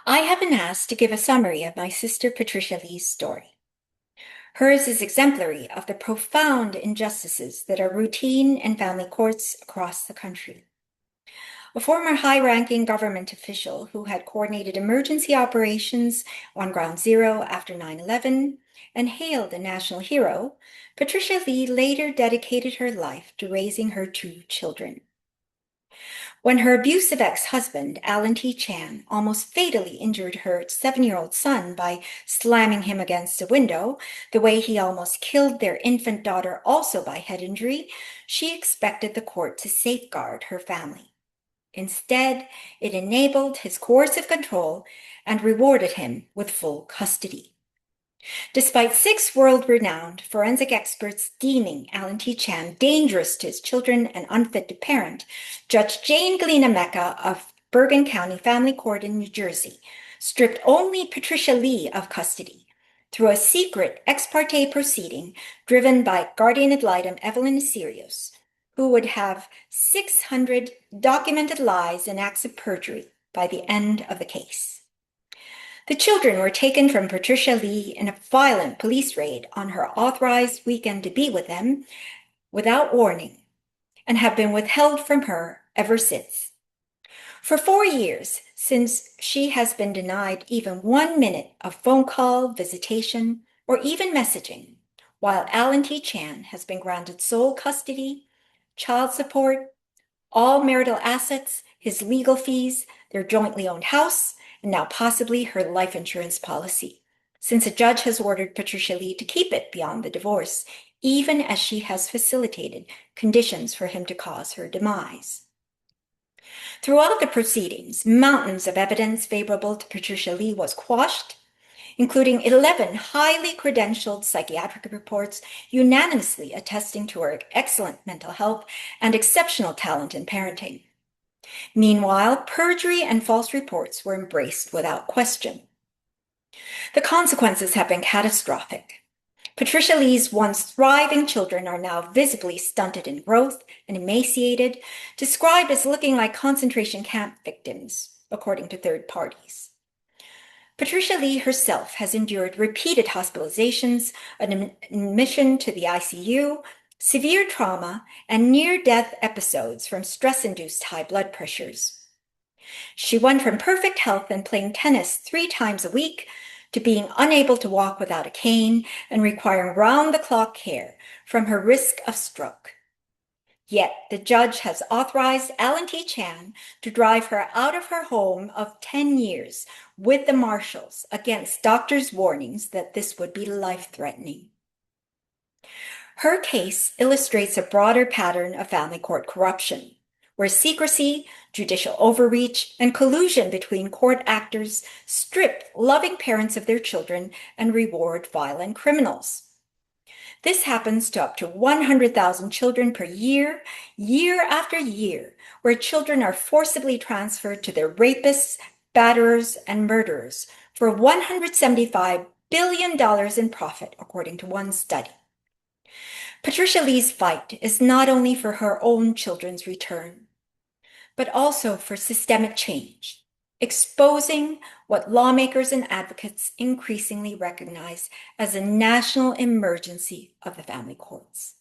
I have been asked to give a summary of my sister Patricia Lee's story. Hers is exemplary of the profound injustices that are routine in family courts across the country. A former high-ranking government official who had coordinated emergency operations on Ground Zero after 9/11 and hailed a national hero, Patricia Lee later dedicated her life to raising her two children. When her abusive ex-husband, Alan T. Chan, almost fatally injured her 7-year-old son by slamming him against a window, the way he almost killed their infant daughter also by head injury, she expected the court to safeguard her family. Instead, it enabled his coercive control and rewarded him with full custody. Despite 6 world-renowned forensic experts deeming Alan T. Chan dangerous to his children and unfit to parent, Judge Jane Gallina-Mecca of Bergen County Family Court in New Jersey stripped only Patricia Lee of custody through a secret ex-parte proceeding driven by guardian ad litem Evelyn Nissirios, who would have 600 documented lies and acts of perjury by the end of the case. The children were taken from Patricia Lee in a violent police raid on her authorized weekend to be with them without warning and have been withheld from her ever since. For 4 years, since she has been denied even 1 minute of phone call, visitation, or even messaging, while Alan T. Chan has been granted sole custody, child support, all marital assets, his legal fees, their jointly owned house, and now possibly her life insurance policy, since a judge has ordered Patricia Lee to keep it beyond the divorce, even as she has facilitated conditions for him to cause her demise. Throughout the proceedings, mountains of evidence favorable to Patricia Lee was quashed, including 11 highly credentialed psychiatric reports unanimously attesting to her excellent mental health and exceptional talent in parenting. Meanwhile, perjury and false reports were embraced without question. The consequences have been catastrophic. Patricia Lee's once thriving children are now visibly stunted in growth and emaciated, described as looking like concentration camp victims, according to third parties. Patricia Lee herself has endured repeated hospitalizations, an admission to the ICU, severe trauma, and near-death episodes from stress-induced high blood pressures. She went from perfect health and playing tennis 3 times a week to being unable to walk without a cane and requiring round-the-clock care from her risk of stroke. Yet the judge has authorized Alan T. Chan to drive her out of her home of 10 years with the marshals against doctors' warnings that this would be life-threatening. Her case illustrates a broader pattern of family court corruption, where secrecy, judicial overreach, and collusion between court actors strip loving parents of their children and reward violent criminals. This happens to up to 100,000 children per year, year after year, where children are forcibly transferred to their rapists, batterers, and murderers for $175 billion in profit, according to one study. Patricia Lee's fight is not only for her own children's return, but also for systemic change, exposing what lawmakers and advocates increasingly recognize as a national emergency of the family courts.